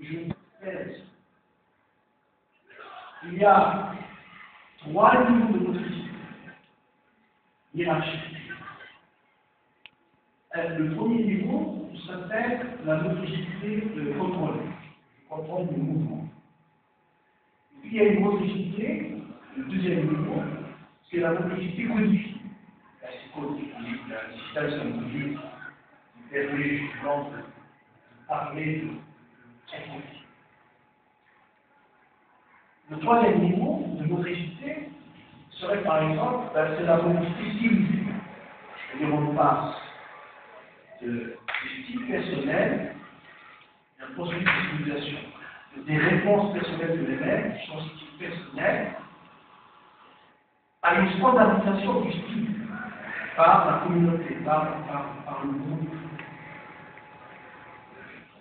je pèse. Il y a 3 niveaux de motricité hiérarchiques. Le premier niveau s'appelle la motricité de contrôle. Je contrôle le mouvement. Puis il y a une motricité, le deuxième niveau, c'est la motricité codifiée. La système symbolique qui permet justement de parler de psychologie. Le troisième niveau de motricité serait par exemple, c'est la motricité stylisée. C'est-à-dire on passe du style personnel, d'un processus de civilisation, des réponses personnelles de l'élève, qui sont style personnel, à une standardisation du style par la communauté, par le groupe.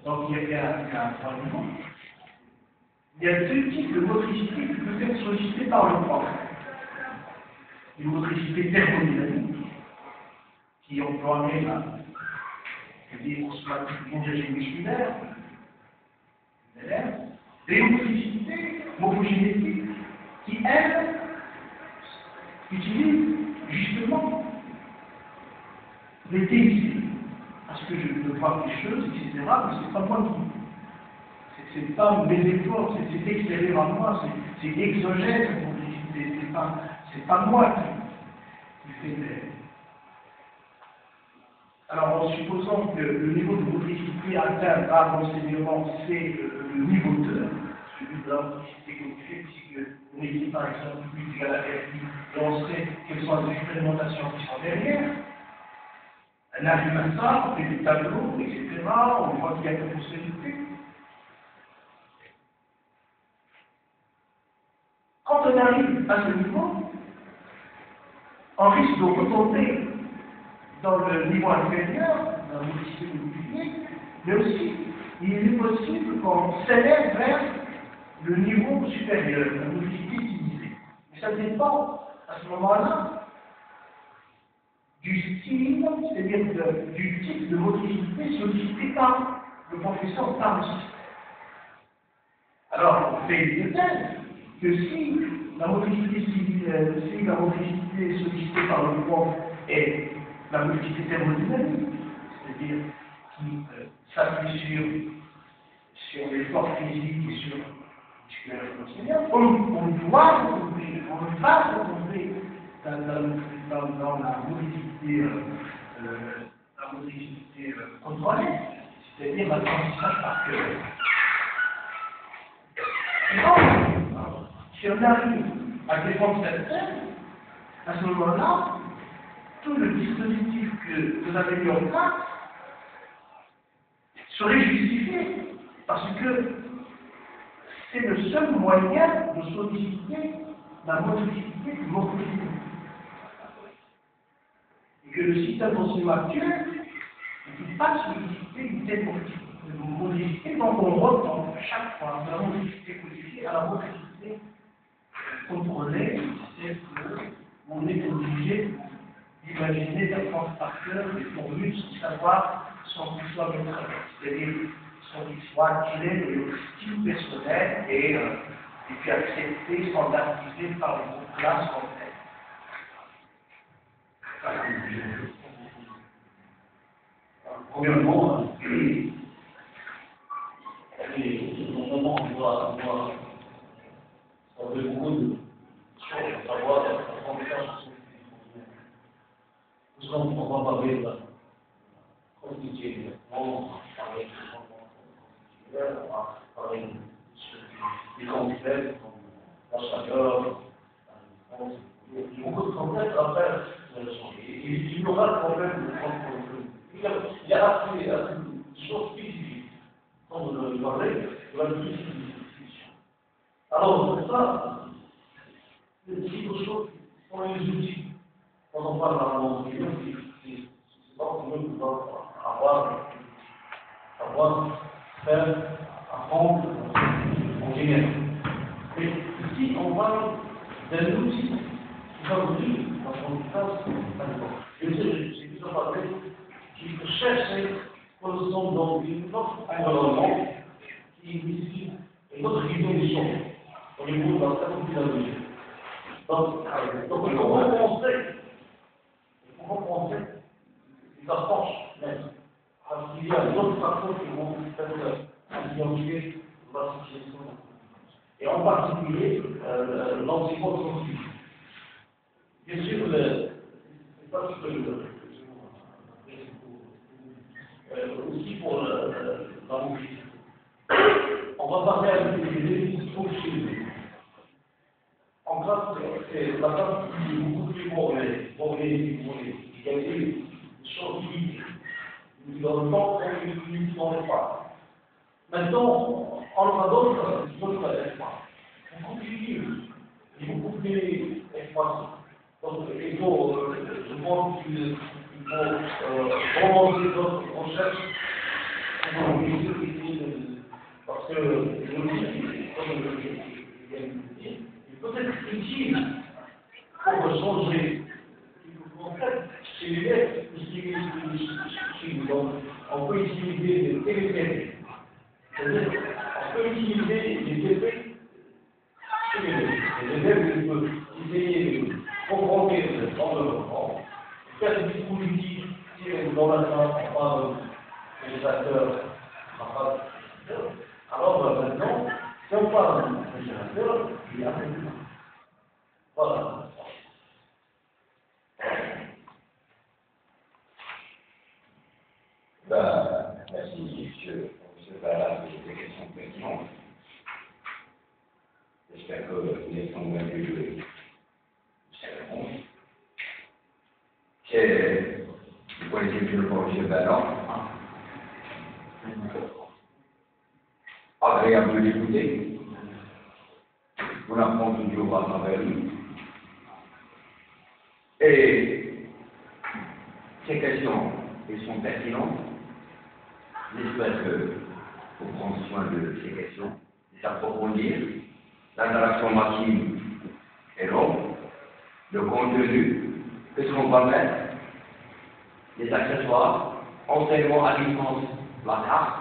Donc il y a 3 niveaux. Il y a 2 types de motricité qui peuvent être sollicitées par le prof. Une motricité thermodynamique, qui emploie des énergies musculaires, et une motricité morphogénétique qui, elle, utilise justement les décisions. Parce que je peux voir des choses, etc., mais ce n'est pas moi qui. C'est pas mes efforts, c'est extérieur à moi, c'est exogène cette motricité, c'est pas moi qui fais des. Alors, en supposant que le niveau de motricité atteint par l'enseignement, c'est le niveau 2, celui de la motricité codifiée, puisqu'on écrit par exemple plus égal à RI, et on sait quelles sont les expérimentations qui sont derrière. On arrive à ça, on fait des tableaux, etc., on voit qu'il y a des possibilités. Quand on arrive à ce niveau, on risque de retomber dans le niveau inférieur, dans la motricité codifiée, mais aussi, il est possible qu'on s'élève vers le niveau supérieur, la motricité stylisée. Mais ça dépend, à ce moment-là, du style, c'est-à-dire du type de motricité sollicité par le professeur, par le système. Alors, on fait l'hypothèse que si la motricité sollicitée par le prof est la motricité thermodynamique, c'est-à-dire qui s'appuie sur l'effort physique et sur musculaire, on va retomber dans la motricité contrôlée, c'est-à-dire l'apprentissage par cœur. Et donc, si on arrive à défendre cette thème, à ce moment-là, tout le dispositif que vous avez mis en place serait justifié, parce que c'est le seul moyen de solliciter la motricité du morphogénétique. Et que le système d'enseignement actuel ne peut pas solliciter une telle motricité, donc on retombe chaque fois de la motricité codifiée à la motricité contrôlée, c'est qu'on est obligé d'imaginer, d'apprendre par cœur des formules sans savoir sans qu'il soit neutre, c'est-à-dire sans qu'il soit tiré de notre style personnel et puis accepté, standardisé par le groupe classe comme tel. Premièrement, normalement, on doit savoir beaucoup de choses, savoir comment faire sur ce qu'on va parler de la quantité, on va parler des concepts comme la chaleur, il y a beaucoup de concepts à faire. Il y aura le problème de contrôle. Il y a assez de choses spécifiques, comme le parlait, de la discussion. Alors, pour ça, c'est quelque chose qui sont les outils. Quand on parle d'un monde, c'est pas que nous devons faire, apprendre en général. Mais ici, on parle d'un outil qui favorise l'apprentissage d'abord. J'ai déjà parlé qui cherche, nous sommes dans un autre environnement qui ici une autre vision des choses au niveau de la pédagogie. Donc, il faut repenser les approches même. Parce qu'il y a d'autres facteurs qui vont peut-être influencer la situation. Et en particulier, l'anthropocentrique. Bien sûr, c'est pas ce que aussi pour la mobilité. On va parler avec des définitions chez nous. En classe, c'est la classe qui est beaucoup plus bornée, si vous voulez. Il y a des choses qui dans le temps, on ne dans l'espace. Maintenant, on a d'autres espaces. Beaucoup plus libres, et beaucoup plus espacés. Donc, il faut, je pense qu'il faut remonter d'autres recherches pour essayer de. Parce que, comme je viens de le dire, il peut être utile pour changer le concept chez les élèves, chez nous. Donc, on peut utiliser des téléphériques. C'est-à-dire, on peut utiliser des téléphériques chez les élèves. Les élèves peuvent essayer de confronter l'environnement, faire des dispositifs dans la classe, on parle des acteurs, on parle des acteurs. Alors maintenant, si on parle des acteurs, il y a un peu. Voilà. Merci, monsieur Vallat, pour ces questions pertinentes. J'espère que nous avons convaincu ces réponses. C'est du point de vue de M. Vallat, agréable d'écouter. On apprend toujours à travers lui. Et ces questions, elles sont pertinentes. J'espère que vous prendrez soin de ces questions, les approfondir. L'interaction machine et l'homme, le contenu, qu'est-ce qu'on va mettre, les accessoires, enseignement à distance, la carte.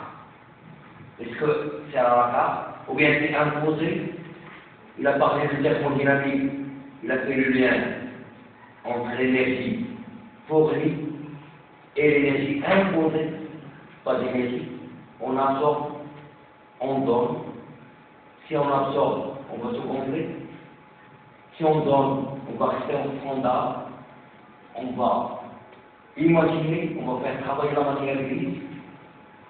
Est-ce que c'est à la carte ou bien c'est imposé? Il a parlé de thermodynamique, il a fait le lien entre l'énergie fournie et l'énergie imposée. Pas d'énergie, on absorbe, on donne. Si on absorbe, on va se gonfler. Si on donne, on va rester en standard. On va imaginer, on va faire travailler la matière grise.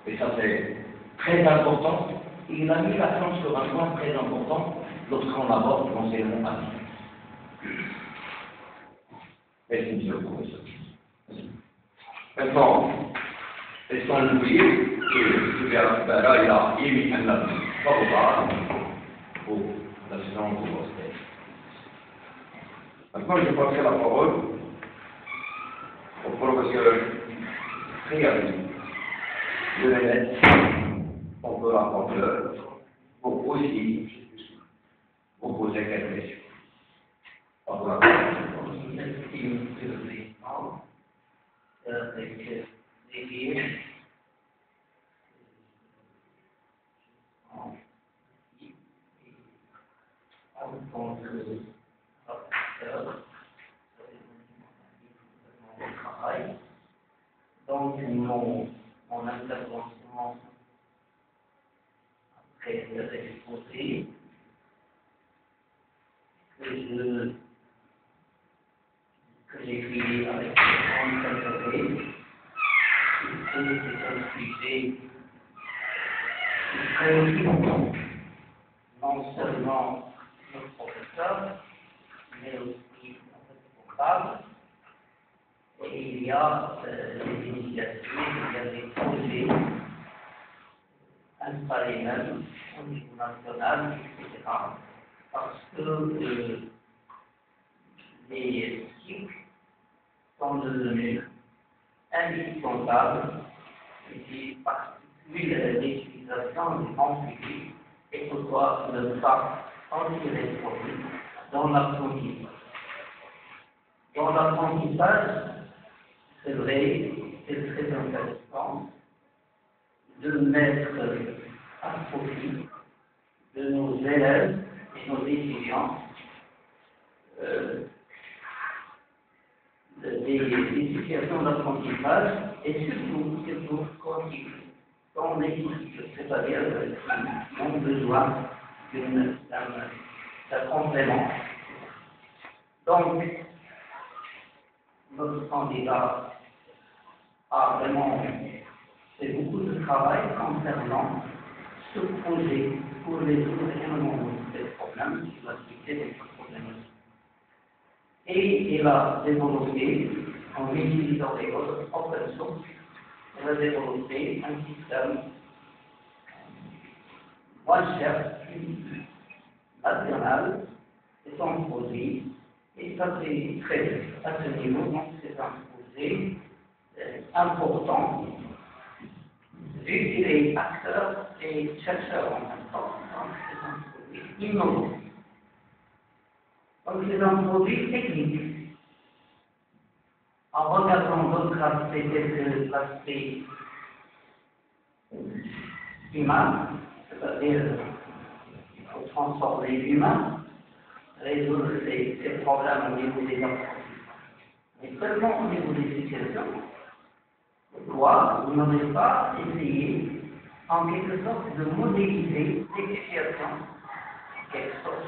Et ça c'est très important. Et il a mis l'accent sur un point très important lorsqu'on aborde l'enseignement à distance. Merci, monsieur le professeur. Maintenant, est-ce qu'on oublie que là, il a émis un avis favorable pour la séance de votre thèse. Maintenant, je passerai la parole au professeur Triavi de l'ENET, on peut rapporteur, pour aussi vous poser quelques questions. Donc, mon intervention après l'exposé que j'ai écrit avec grande intérêt, c'est un sujet qui préoccupe non seulement le professeur, mais aussi le responsable. Et il y a des initiatives, il y a des projets installés même au niveau national, etc. Parce que les cycles sont devenus indispensables et qui particulièrement l'utilisation du grand public et que soit ne pas en tirer profit dans l'apprentissage. Dans l'apprentissage, c'est vrai, c'est très intéressant de mettre à profit de nos élèves et nos étudiants des situations d'apprentissage et surtout dans les difficultés, c'est-à-dire qui ont besoin d'un complément. Donc, notre candidat a vraiment fait beaucoup de travail concernant ce projet pour résoudre énormément de problèmes, qui va citer des problèmes. Et il a développé, en utilisant les open source, il a développé un système moins cher, national, et son produit, et ça c'est très à ce niveau, donc c'est un projet important, vu qu'il est acteur et chercheur en même temps, donc c'est un produit innovant. Donc c'est un produit technique. En regardant d'autres aspects tels que l'aspect humain, c'est-à-dire il faut transformer l'humain, résoudre ces problèmes au niveau des apprentissages. Mais seulement au niveau des situations, pourquoi vous n'avez pas essayé en quelque sorte de modéliser les situations, quelque sorte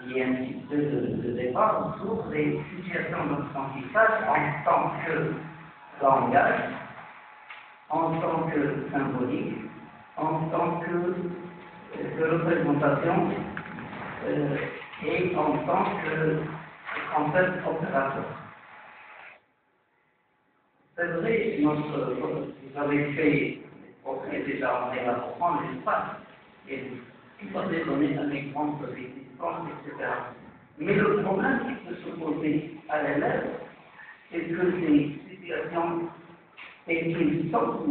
il y a un petit peu de débat autour des situations d'apprentissage en tant que langage, en tant que symbolique, en tant que représentation et en tant que concept opérateur. C'est vrai, vous avez fait, vous avez déjà en train d'apprendre l'espace, et vous avez donné un exemple des distances, etc. Mais le problème qui peut se poser à l'élève, c'est que ces situations telles qu'elles sont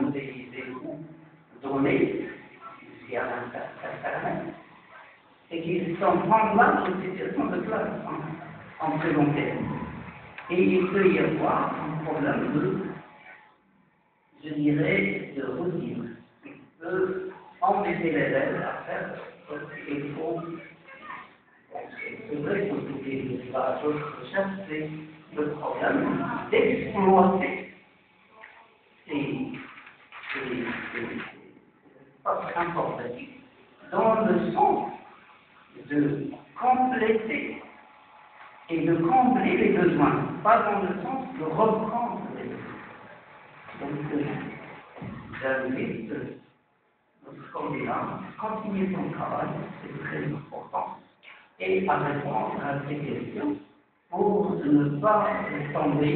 modélisées ou données via Internet, et qu'ils sont semblables aux situations de classe en présentiel. Et il peut y avoir un problème je dirais, de routine, qui peut embêter l'élève à faire ce qu'il faut. C'est vrai que toutes les recherches, c'est le problème d'exploiter ces espaces informatiques dans le sens de compléter et de combler les besoins, pas dans le sens de reprendre les besoins. Donc, j'invite notre candidat à continuer son travail, c'est très important, et à répondre à ces questions pour ne pas tomber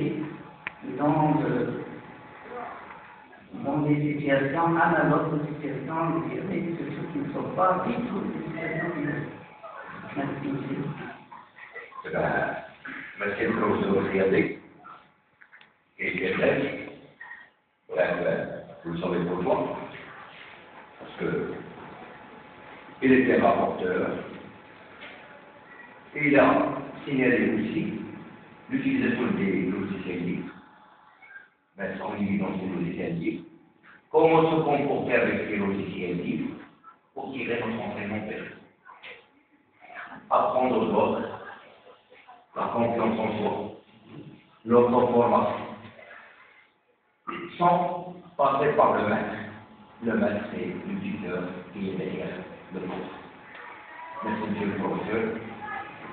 dans des situations analogues aux situations numériques, ceux qui ne sont pas du tout des situations numériques. Merci, monsieur. Merci le professeur Riadé. Et Québec, vous le savez pourquoi? Parce que il était rapporteur et il a signalé aussi l'utilisation des logiciels libres, mettre en évidence les logiciels libres, comment se comporter avec les logiciels libres pour tirer notre enseignement personnel. Apprendre aux autres, la confiance en soi, l'auto-formation, sans passer par le maître. Le maître, c'est le tuteur qui est derrière le prof. Merci, monsieur le professeur.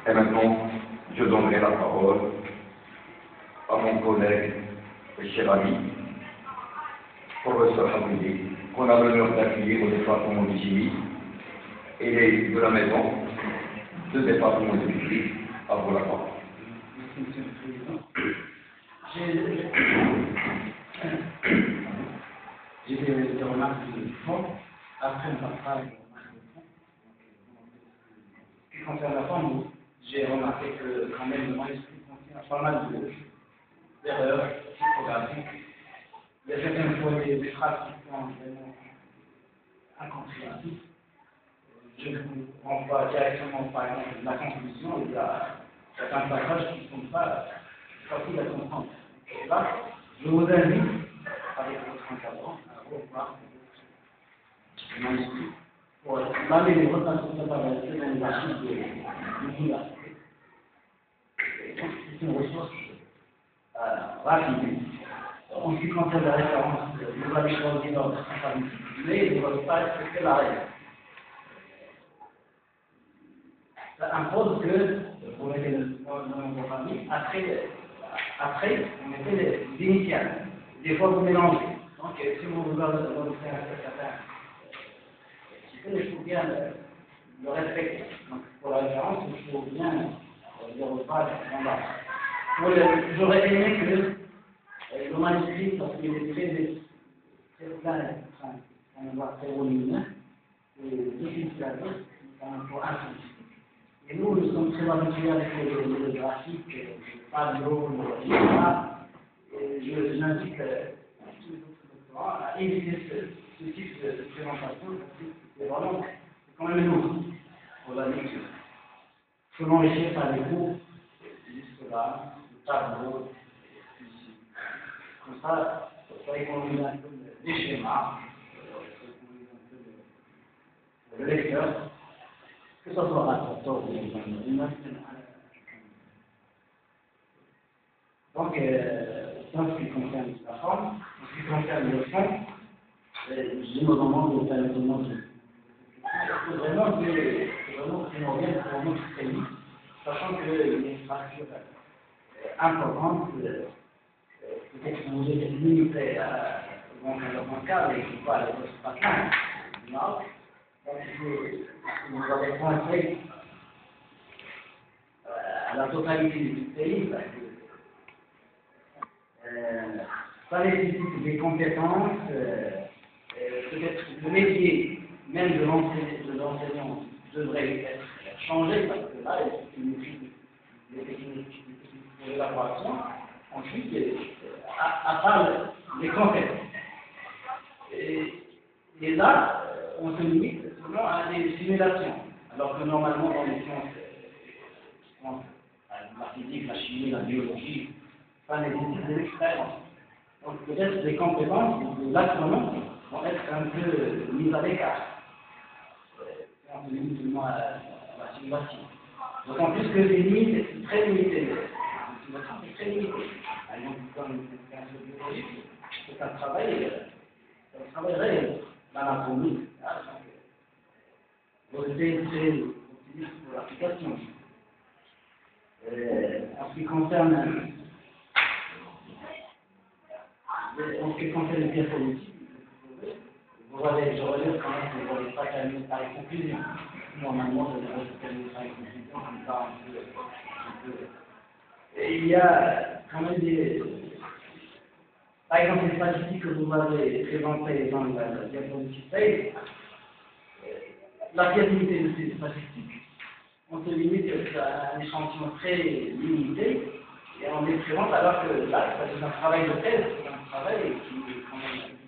Et maintenant, je donnerai la parole à mon collègue et cher ami, professeur Hamoudi, qu'on a l'honneur d'accueillir au département du chimie. Il est de la maison, de département de chimie. À vous la parole. Merci, monsieur le Président. J'ai des remarques de fond. Après, on passera aux remarques de fond. Ce qui concerne la forme, j'ai remarqué que quand même le manuscrit contient pas mal d'erreurs typographiques. Il y a certaines fois des phrases qui sont vraiment incompréhensibles. Je ne comprends pas directement, par exemple, la conclusion. Il y a certains passages qui ne sont pas faciles à comprendre. Et là, je vous invite, avec votre encadrant, revoir le manuscrit. Pour parler des rotations séparatives dans les archives de l'université. C'est une ressource rapide. En ce qui concerne la référence, vous allez choisir notre informatique, mais vous ne pouvez pas respecter la règle. Ça impose que vous mettez le nom de famille, après vous mettez les initiales. Des fois vous mélangez. Donc si vous avez faire un certain il faut bien le respecter. Donc, pour la référence, il faut bien le repas en bas. J'aurais aimé que le manuscrit, parce qu'il est très plein, on voit très volumineux, et difficile à lire, pour un scientifique. Et nous sommes très habitués avec les graphiques, les tableaux, et j'invite tous les autres doctorants à éviter ce type de présentation. C'est vraiment quand même lourd pour la lecture. Il faut l'enrichir par les cours, jusque-là, le tableau, ici. Comme ça économise un peu les schémas, le lecteur, que ce soit rapporteur ou donc, en ce qui concerne la forme, en ce qui concerne le fond, j'ai me demande de faire le monde. C'est vraiment primordial pour notre pays, sachant qu'il y a une structure importante, peut-être que vous êtes limité à le cadre et pas à l'espace là. Donc, vous avez pensé à la totalité du pays, parce que ça nécessite des compétences, peut-être le métier même de l'enseignant devrait être changé, parce que là, il maîtrise les techniques de l'élaboration. Ensuite, à part les compétences. Et là, on se limite seulement à des simulations, alors que normalement, dans les sciences, la physique, la chimie, la biologie, ça nécessite de l'expérience. Donc peut-être les compétences de l'astronome vont être un peu mises à l'écart. On se limite seulement à la simulation. Donc en plus que les limites sont très limitées. La simulation est très limitée. Par exemple, comme un biologique, c'est un travail réel, l'anatomie. Vous êtes très optimiste pour l'application. En ce qui concerne les biens politiques, vous allez, je relève quand même que vous n'allez pas terminer par les conclusions. Normalement, vous allez terminer par les conclusions, comme ça un peu. Et il y a quand même par exemple, les statistiques que vous avez présentées dans la diapositive, la fiabilité de ces statistiques, on se limite à un échantillon très limité et on les présente alors que là, c'est un travail de thèse, c'est un travail qui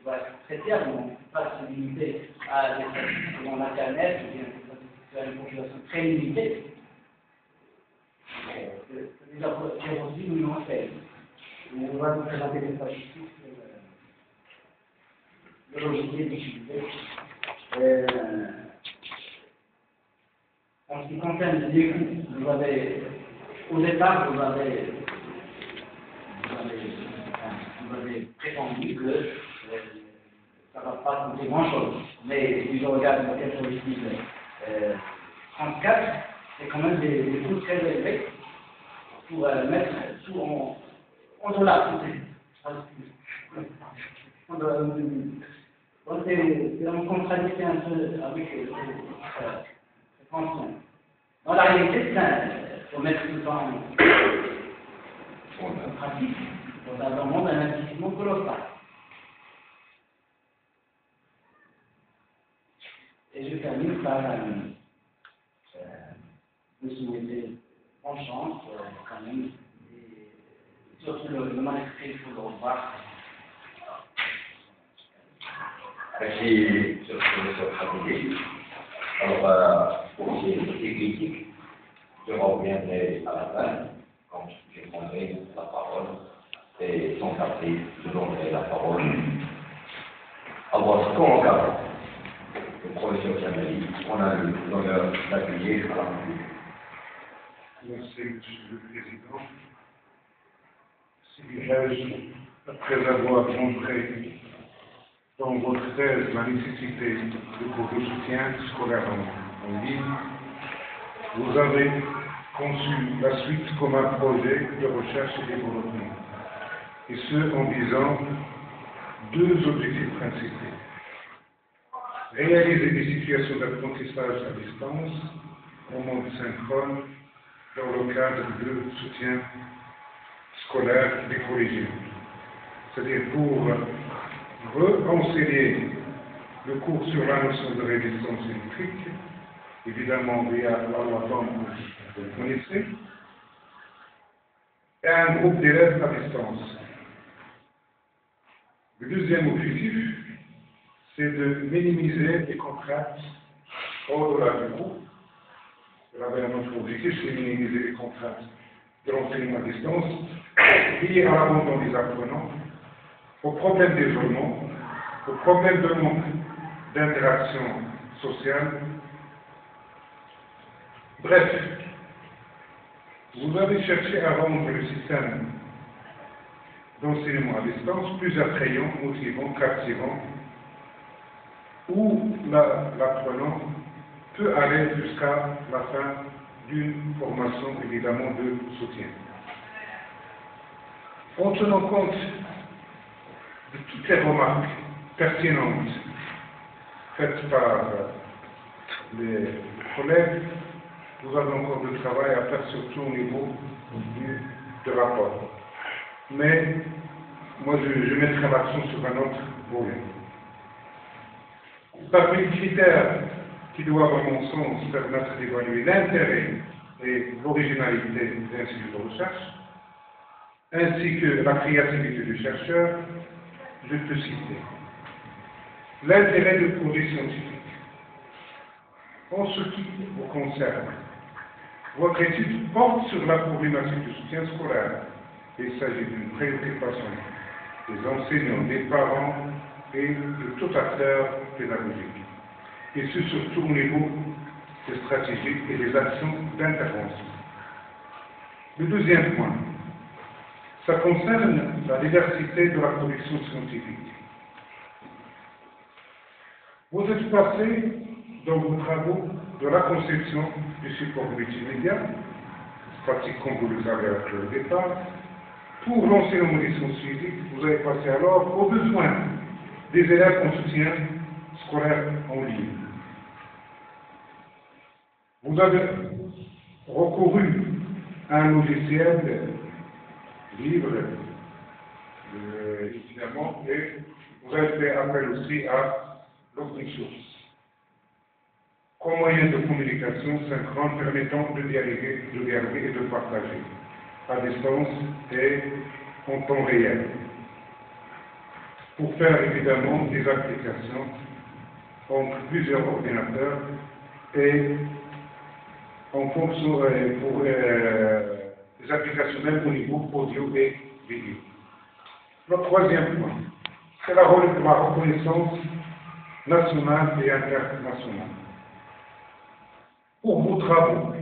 doit être très fiable. On ne peut pas se limiter à des statistiques selon l'Internet ou bien des statistiques à une population très limitée. C'est déjà aussi nous en fait. On va vous présenter des statistiques de logiciels utilisés. En ce qui concerne les coûts, vous avez, au départ, vous avez prétendu que ça ne va pas coûter grand-chose. Mais si je regarde la diapositive 34, c'est quand même des coûts très élevés pour mettre tout en dollars. Donc c'est en contradiction un peu avec les pensions. Dans la réalité, il faut mettre tout en pratique. On a vraiment un investissement colossal. Et je termine par vous souhaiter bonne chance, quand même, et surtout le manuscrit, il faut le revoir. Merci, professeur Khaboubi. Alors, pour ces critiques, je reviendrai à la fin, quand je prendrai la parole, et sans tarder, je donnerai la parole votre convocation. Le professeur Chamali, on a l'honneur d'accueillir à la République. Merci, Monsieur le Président. Si dirais-je, après avoir montré dans votre thèse la nécessité de cours de soutien scolaire en ligne, vous avez conçu la suite comme un projet de recherche et développement, et ce en visant deux objectifs principaux. Réaliser des situations d'apprentissage à distance au monde synchrone dans le cadre de soutien scolaire des collégiens. C'est-à-dire pour renseigner le cours sur la notion de résistance électrique, évidemment via la loi TOM que vous connaissez, et un groupe d'élèves à distance. Le deuxième objectif, c'est de minimiser les contraintes au-delà du cours. Un autre objectif, c'est de minimiser les contraintes de l'enseignement à distance liées à l'abandon des apprenants, aux problèmes d'isolement, aux problèmes de manque d'interaction sociale. Bref, vous avez cherché à rendre le système d'enseignement à distance plus attrayant, motivant, captivant, où l'apprenant peut aller jusqu'à la fin d'une formation, évidemment, de soutien. En tenant compte de toutes les remarques pertinentes faites par les collègues, nous avons encore du travail à faire, surtout au niveau de rapport. Mais moi, je mettrai l'accent sur un autre volet. Parmi les critères qui doivent, à mon sens, permettre d'évaluer l'intérêt et l'originalité des instituts de recherche, ainsi que la créativité du chercheur, je peux citer l'intérêt de produits scientifiques. En ce qui vous concerne, votre étude porte sur la problématique du soutien scolaire. Il s'agit d'une préoccupation des enseignants, des parents et de tout acteur pédagogique. Et ce, surtout au niveau des stratégies et des actions d'intervention. Le deuxième point, ça concerne la diversité de la production scientifique. Vous êtes passé dans vos travaux de la conception du support multimédia, pratique comme vous le savez après le départ. Pour l'enseignement des sciences physiques, vous avez passé alors aux besoins des élèves en soutien scolaire en ligne. Vous avez recouru à un logiciel libre, évidemment, et vous avez fait appel aussi à l'open source comme moyen de communication synchrone permettant de dialoguer et de partager à distance et en temps réel, pour faire évidemment des applications entre plusieurs ordinateurs et en fonction pour des applications même au niveau audio et vidéo. Le troisième point, c'est la reconnaissance nationale et internationale. Pour vos travaux,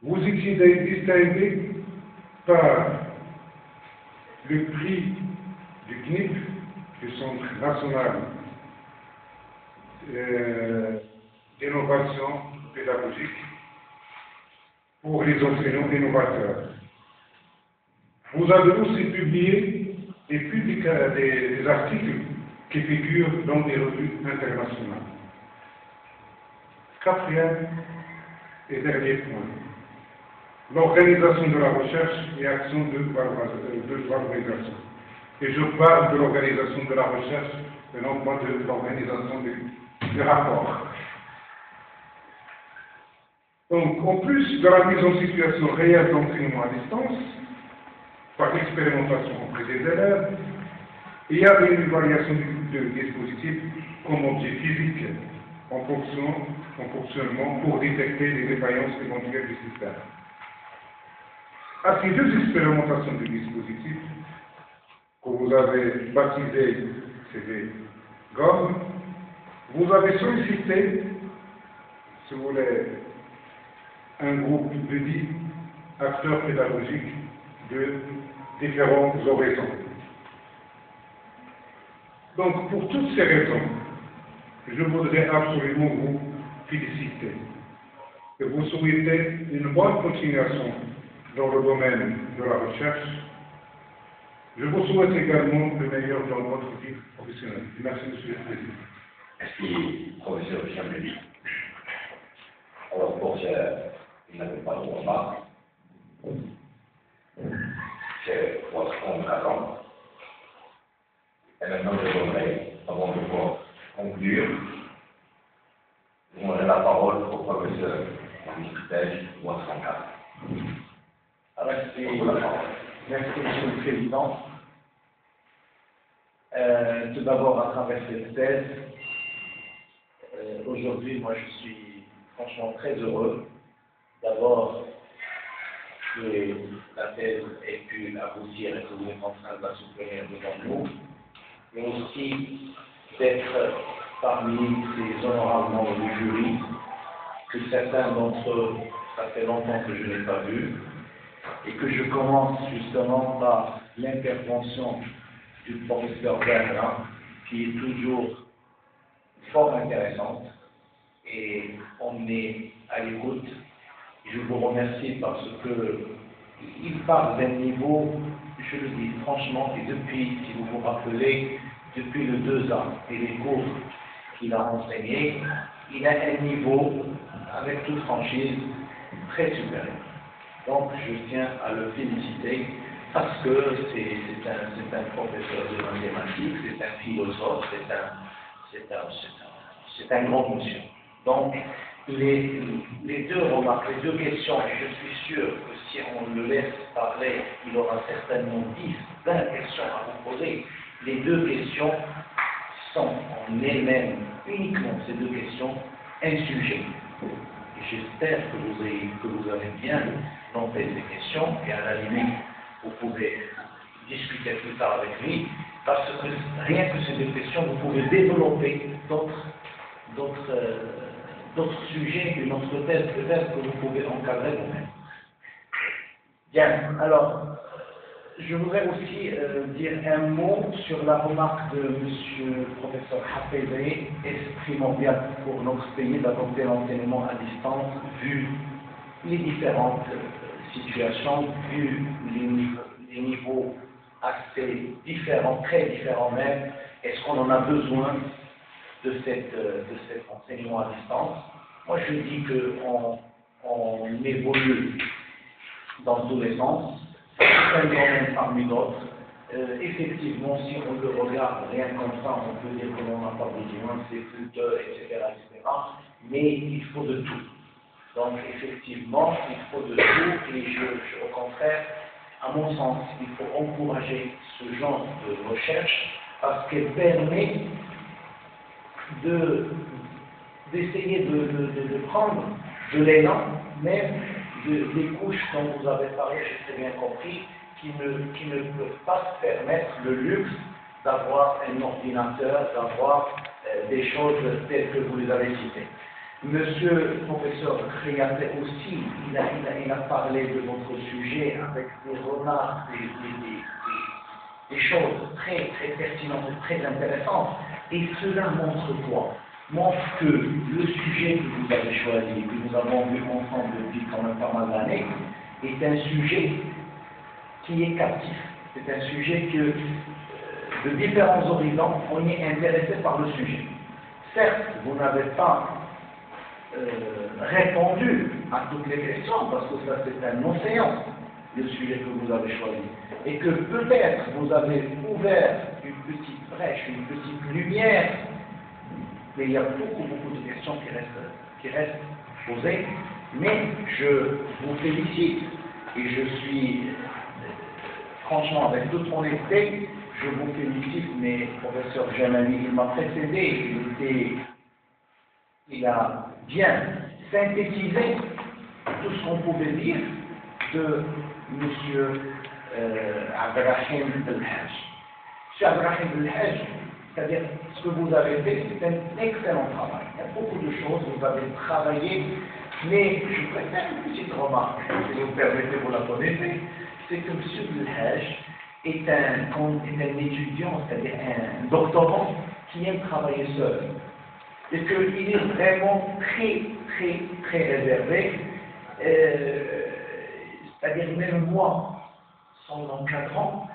vous étiez distingué par le prix du CNIP, du Centre national d'innovation pédagogique, pour les enseignants innovateurs. Vous avez aussi publié des articles qui figurent dans des revues internationales. Quatrième et dernier point, l'organisation de la recherche et action de valorisation. Et je parle de l'organisation de la recherche et non pas de l'organisation des rapports. Donc, en plus de la mise en situation réelle d'enseignement à distance, par l'expérimentation auprès des élèves, il y a une évaluation du dispositif comme objet physique en fonctionnement pour détecter les défaillances éventuelles du système. À ces deux expérimentations du dispositif, que vous avez baptisé Gomme, vous avez sollicité, si vous voulez, un groupe de 10 acteurs pédagogiques de différents horizons. Donc, pour toutes ces raisons, je voudrais absolument vous féliciter. Et vous souhaiter une bonne continuation dans le domaine de la recherche. Je vous souhaite également le meilleur dans votre vie professionnelle. Merci, Monsieur le Président. Merci, professeur Chameli. Alors, pour ce, il n'avait pas de remarques. C'est votre convocation. Et maintenant, je voudrais, avant de pouvoir conclure, donner la parole au professeur Marie-Christelle Ouattara. Merci, Monsieur le Président. Tout d'abord, à travers cette thèse, aujourd'hui, moi, je suis franchement très heureux. D'abord, que la thèse ait pu aboutir et que vous êtes en train de la soutenir devant nous, mais aussi d'être parmi ces honorables membres du jury, que certains d'entre eux, ça fait longtemps que je n'ai pas vu, et que je commence justement par l'intervention du professeur Bernard, qui est toujours fort intéressante, et on est à l'écoute. Je vous remercie parce que il parle d'un niveau, je le dis franchement, et depuis, si vous vous rappelez, depuis le 2 ans et les cours qu'il a enseignés, il a un niveau, avec toute franchise, très supérieur. Donc, je tiens à le féliciter parce que c'est un professeur de mathématiques, c'est un philosophe, c'est un grand monsieur. Donc, les deux remarques, les deux questions, et je suis sûr que si on le laisse parler, il aura certainement 10, 20 questions à vous poser. Les deux questions sont en elles-mêmes, uniquement ces deux questions, un sujet. J'espère que vous avez bien noté ces questions, et à la limite, vous pouvez discuter plus tard avec lui, parce que rien que ces deux questions, vous pouvez développer d'autres sujets, une autre thèse peut-être que vous pouvez encadrer vous-même. Bien, alors, je voudrais aussi dire un mot sur la remarque de M. le professeur Hafezé. Est primordial pour notre pays d'adopter l'enseignement à distance, vu les différentes situations, vu les niveaux assez différents, très différents même. Est-ce qu'on en a besoin de cet enseignement à distance? Moi, je dis qu'on évolue dans tous les sens. C'est un domaine parmi d'autres. Effectivement, si on le regarde rien comme ça, on peut dire que l'on n'a pas besoin, c'est coûteux, etc., etc. Mais il faut de tout. Donc, effectivement, il faut de tout, et au contraire, à mon sens, il faut encourager ce genre de recherche parce qu'elle permet d'essayer de prendre de l'élan, même des couches dont vous avez parlé, j'ai très bien compris, qui ne peuvent pas se permettre le luxe d'avoir un ordinateur, d'avoir des choses telles que vous les avez citées. Monsieur le professeur Kriyaté aussi, il a parlé de votre sujet avec des remarques, des choses très, très pertinentes et très intéressantes. Et cela montre quoi? Montre que le sujet que vous avez choisi, que nous avons vu ensemble depuis quand même pas mal d'années, est un sujet qui est captif. C'est un sujet que, de différents horizons, on est intéressé par le sujet. Certes, vous n'avez pas répondu à toutes les questions, parce que ça c'est un océan, le sujet que vous avez choisi. Et que peut-être vous avez ouvert une petite brèche, une petite lumière, mais il y a beaucoup de questions qui restent posées. Mais je vous félicite et je suis, franchement, avec toute honnêteté, je vous félicite, mais professeur Jamali, il m'a précédé, il a bien synthétisé tout ce qu'on pouvait dire de M. Abdelrahim Belhaj. M. Abdelrahim Belhaj, C'est-à-dire, ce que vous avez fait, c'est un excellent travail. Il y a beaucoup de choses, vous avez travaillé, mais je voudrais faire une petite remarque, si vous permettez, vous la connaissez, c'est que M. Belhaj est un étudiant, c'est-à-dire un doctorant qui aime travailler seul. Et qu'il est vraiment très réservé. C'est-à-dire, même moi, son encadrant,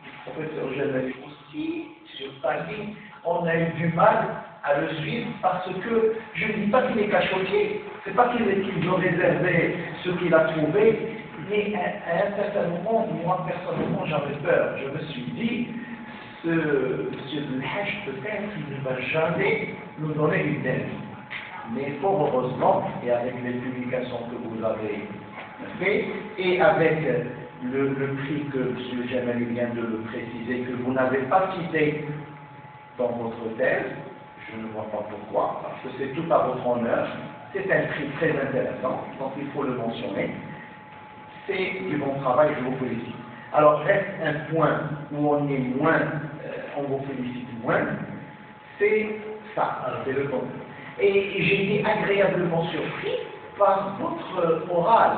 le professeur Jamel aussi, sur Paris, on a eu du mal à le suivre parce que je ne dis pas qu'il est cachotier, c'est pas qu'il veut réserver ce qu'il a trouvé, mais à un certain moment, moi personnellement, j'avais peur. Je me suis dit, M. Belhaj, peut-être qu'il ne va jamais nous donner une aide. Mais fort heureusement, et avec les publications que vous avez fait, et avec le prix que M. Jamel vient de le préciser, que vous n'avez pas cité dans votre thèse, je ne vois pas pourquoi, parce que c'est tout à votre honneur, c'est un prix très intéressant, donc il faut le mentionner. C'est du bon travail, je vous félicite. Alors, reste un point où on est moins, on vous félicite moins, c'est ça, c'est le contenu. Et j'ai été agréablement surpris par votre oral.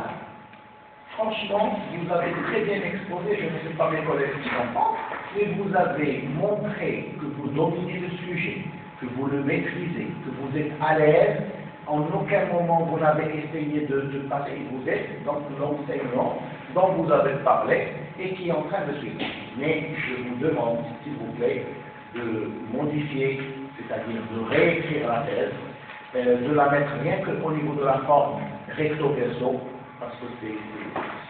Franchement, vous avez très bien exposé, je ne sais pas mes collègues qui en pensent, mais vous avez montré que vous dominez le sujet, que vous le maîtrisez, que vous êtes à l'aise. En aucun moment vous n'avez essayé de passer, vous êtes dans l'enseignement dont vous avez parlé et qui est en train de suivre. Mais je vous demande, s'il vous plaît, de modifier, c'est-à-dire de réécrire la thèse, de la mettre rien qu'au niveau de la forme recto-verso, parce que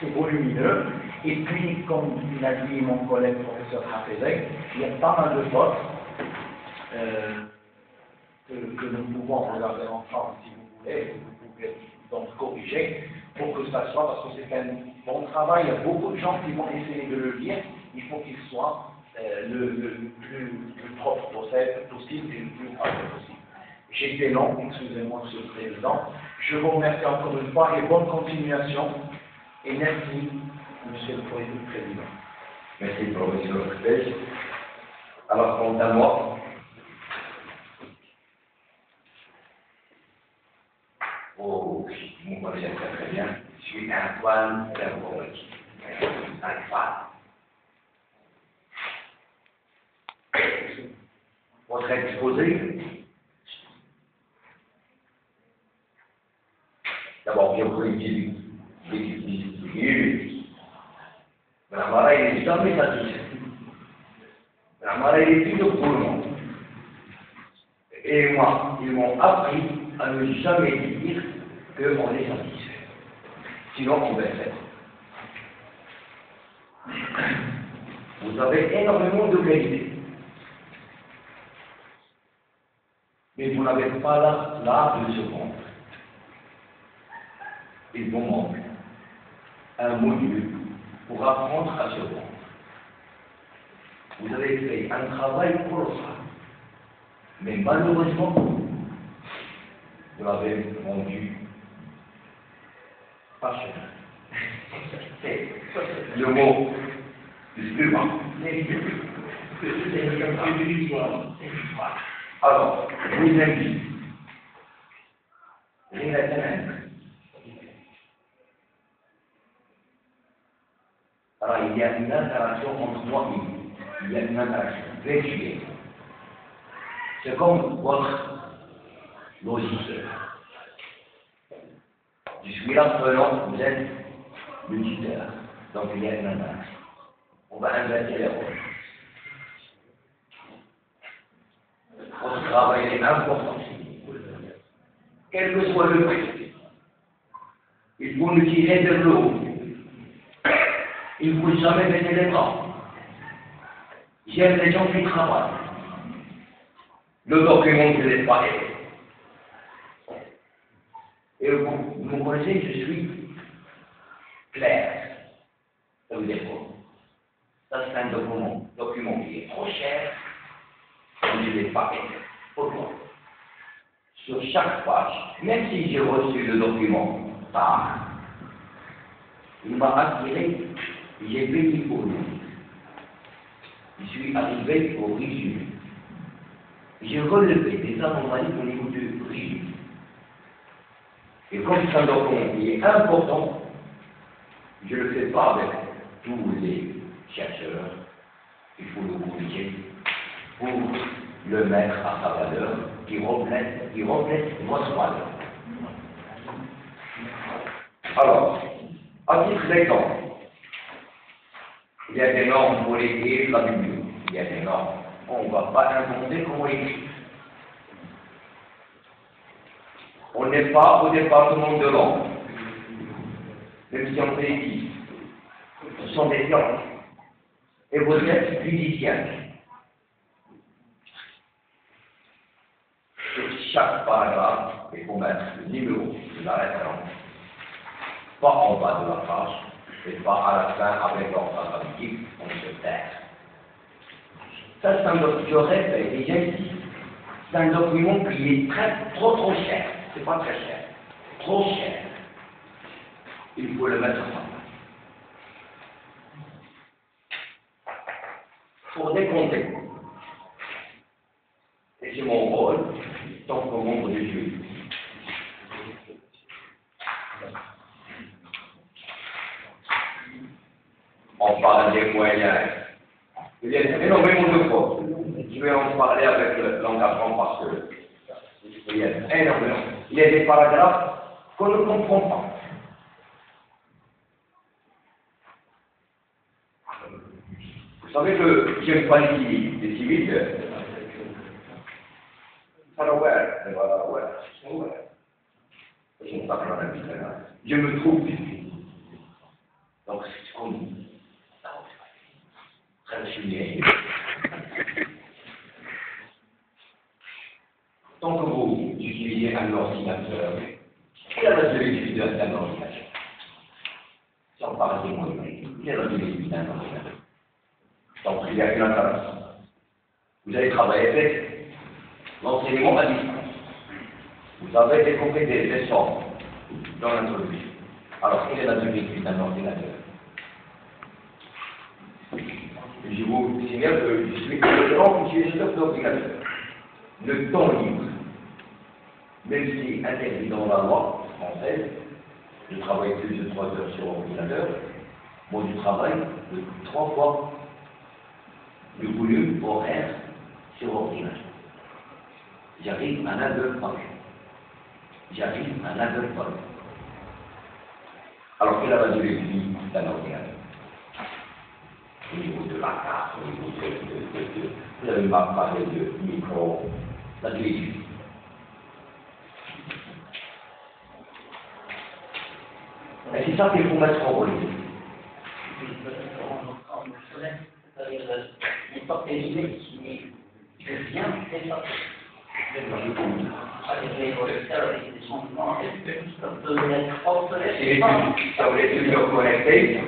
c'est volumineux. Et puis, comme l'a dit mon collègue professeur Hafezek, il y a pas mal de fautes que nous pouvons regarder ensemble si vous voulez, que vous pouvez donc corriger pour que ça soit, parce que c'est un bon travail, il y a beaucoup de gens qui vont essayer de le lire, il faut qu'il soit le plus propre possible et le plus rapide possible. J'ai été long, excusez-moi Monsieur le Président, je vous remercie encore une fois et bonne continuation et merci Monsieur le Président. Merci professeur Hafez. Alors quant à moi, vous me connaissez très bien, je suis Antoine Verbourg, votre exposé, d'abord biopolitique, Bramara il n'est jamais satisfait. Bramara il est toujours pour le monde. Et moi, ils m'ont appris à ne jamais dire qu'on est satisfait. Sinon, on va faire. Vous avez énormément de qualités. Mais vous n'avez pas l'art de se rendre. Il vous manque un module pour apprendre à se rendre. Vous avez fait un travail colossal. Mais malheureusement, vous l'avez rendu pas cher. C'est le mot du suivant. Alors, je vous invite. Alors, il y a une interaction entre moi et vous. Il y a une interaction virtuelle. C'est comme votre logiciel. Je suis là selon vous êtes l'auditeur. Donc il y a une interaction. On va inverser les rôles. Votre travail est important. Quel que soit le prix, il faut nous tirer vers le haut. Il ne faut jamais baisser les bras. J'aime les gens qui travaillent. Le document ne l'est pas. Et vous connaissez, je suis clair. Ça veut dire quoi? Ça, c'est un document qui est trop cher, je ne l'ai pas fait. Pourquoi? Sur chaque page, même si j'ai reçu le document tard, il m'a attiré, j'ai payé pour lui. Je suis arrivé au résumé. j'ai relevé des anomalies au niveau du régime. Et comme c'est un document qui est important, je ne le fais pas avec tous les chercheurs, il faut le corriger pour le mettre à sa valeur, qui reflète votre valeur. Alors, à titre d'exemple, il y a des normes pour écrire la Bible, il y a des normes. On ne va pas inventer comment écrire. On n'est pas au département de langue, même si on fait écrire. Ce sont des sciences. Et vous êtes physicien. Sur chaque paragraphe, il faut mettre le numéro de la référence, pas en bas de la page, et pas à la fin avec l'ordre alphabétique, on se perd. Ça, c'est un document, je répète et j'insiste, c'est un document qui est trop cher. C'est pas très cher, trop cher. Il faut le mettre en place. Pour décompter. Et c'est mon rôle, tant que membre de Dieu. On parle des moyens. Il y a énormément de fois. Je vais en parler avec l'engagement parce que il y a énormément. Il y a des paragraphes qu'on ne comprend pas. Vous savez que j'aime pas les civils. Je me trouve difficile. Donc, c'est comme tant que vous utilisez un ordinateur, quelle est la durée d'un ordinateur? Si on parle des moyens, quelle est la durée d'un ordinateur? Donc, il y a une interaction. Vous allez travailler avec l'enseignement à distance. Vous avez découpé des sortes dans l'introduction. Alors, quelle est la durée d'un ordinateur? Je vous signale que je suis un grand utilisateur d'ordinateur. Le temps libre, même si interdit dans la loi française, je travaille plus de 3 heures sur ordinateur, moi je travaille de 3 fois le volume horaire sur ordinateur. J'arrive à 9 heures par jour. J'arrive à 9 heures par jour. Alors quelle est la durée de vie d'un ordinateur? Au niveau de la carte, au niveau de vous avez parlé de micro, la durée de vie. Et c'est ça qu'il faut mettre en relief. C'est-à-dire l'hypothèse qui devient déjà. Avec les lecteurs et les changements, ça peut être obsolète. Si on est toujours connecté,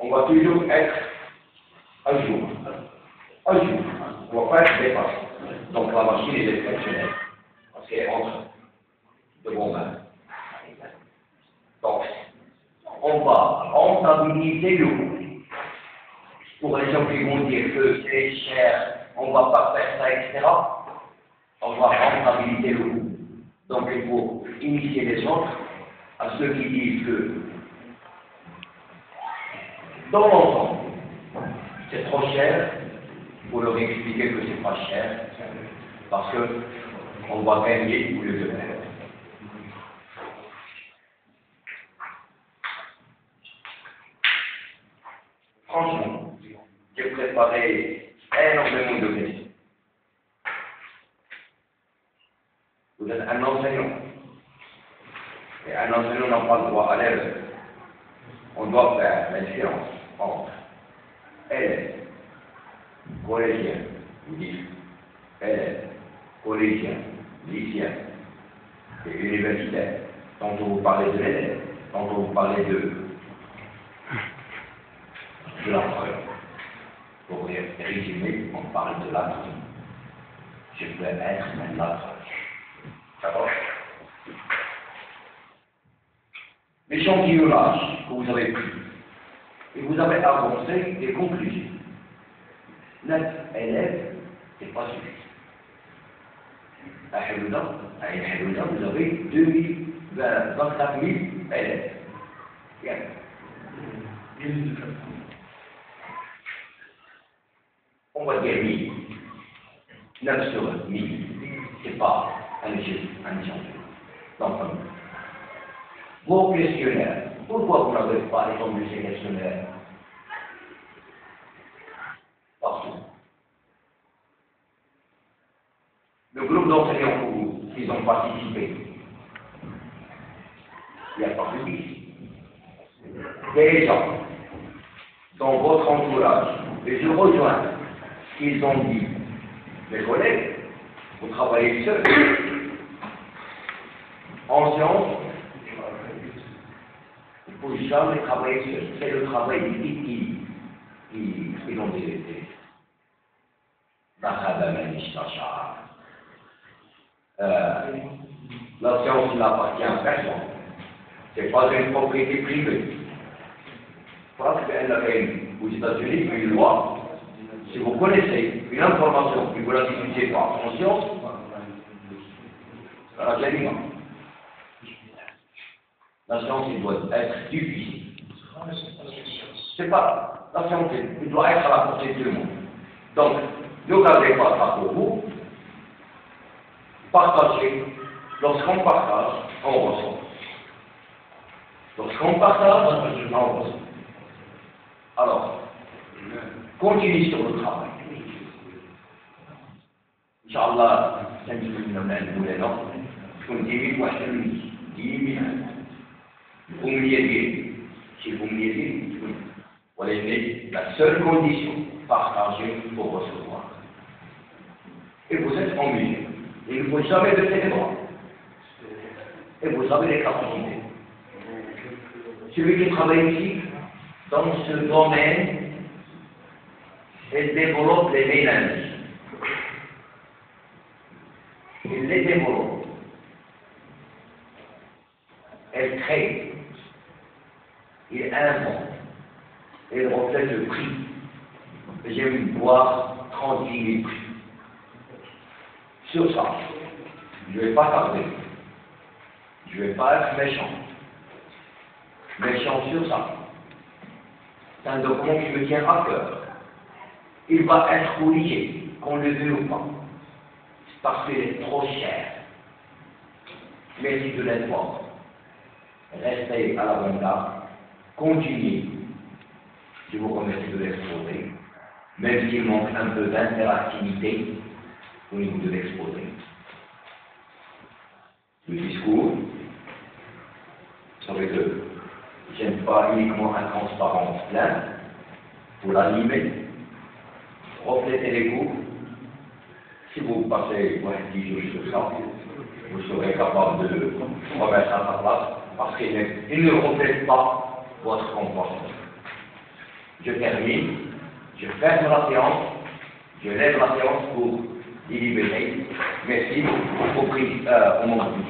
on va toujours être à jour. À jour. On ne va pas être dépassé. Donc la machine est exceptionnelle. Parce qu'elle rentre de bon main. Donc, on va rentabiliser l'eau. Pour les gens qui vont dire que c'est cher, on ne va pas faire ça, etc. On va rentabiliser l'eau. Donc il faut initier les autres à ceux qui disent que dans l'ensemble, c'est trop cher, il faut leur expliquer que c'est pas cher, parce qu'on va gagner au lieu de perdre. Franchement, j'ai préparé énormément de questions. Vous êtes un enseignant. Et un enseignant n'a pas le droit à l'erreur. On doit faire la différence entre élèves, collégiens, vous dites, élèves, collégiens, lycéens et universitaires. Tantôt vous parlez de l'élève, tantôt vous parlez de l'empereur. Pour résumer, on parle de l'âtre. Je peux être un âtre. D'accord? L'échantillonnage que vous avez pris, et vous avez avancé des conclusions. 9 élèves, c'est pas suffisant. à Halouda, vous avez 24 000 élèves. Bien. On va dire 1000. 9 sur 1000. C'est pas un échantillon. Donc, vos questionnaires, pourquoi vous n'avez pas répondu ces questionnaires partout? Le groupe d'enseignants pour vous, ils ont participé. Il n'y a pas de 10. Des gens dans votre entourage, et je rejoins ce qu'ils ont dit, mes collègues, vous travaillez seuls. En sciences, il ne faut jamais travailler seul. C'est le travail d'équipe qui l'ont délaissé. La science n'appartient à personne. Ce n'est pas une propriété privée. Parce qu'aux États-Unis, il y a une loi. Si vous connaissez une information que vous la diffusez pas en science, ça n'a jamais. La science, elle doit être diffusée. C'est pas la science, elle doit être à la portée de tout le monde. Donc, ne gardez pas ça pour vous. Partagez. Lorsqu'on partage, on ressent. Lorsqu'on partage, on ressent. Alors, continuez sur le travail. Inch'Allah, c'est un peu de temps. Vous 10 000 10 000. Vous m'y si vous m'y aidez, vous avez la seule condition, partager pour recevoir. Et vous êtes en milieu. Il ne faut jamais baisser les bras. Et vous avez les capacités. Celui qui travaille ici, dans ce domaine, il développe les mélanges. Il les développe. Elle crée. Il invente. Il reflète le prix. J'aime voir tranquille les prix. Sur ça, je ne vais pas tarder. Je ne vais pas être méchant. Méchant sur ça. C'est un document qui me tient à cœur. Il va être corrigé, qu'on le veut ou pas. Parce qu'il est trop cher. Merci de l'effort. Restez à l'avant-garde. Continuez. Je vous remercie de l'exposer. Même s'il manque un peu d'interactivité au niveau de l'exposé. Le discours, vous savez que je n'aime pas uniquement un transparent plein pour l'animer, refléter les cours. Si vous passez 10 jours sur ça, vous serez capable de remettre à sa place parce qu'il ne reflète pas votre comportement. Je termine, je ferme la séance, je lève la séance pour y libérer. Merci au moment du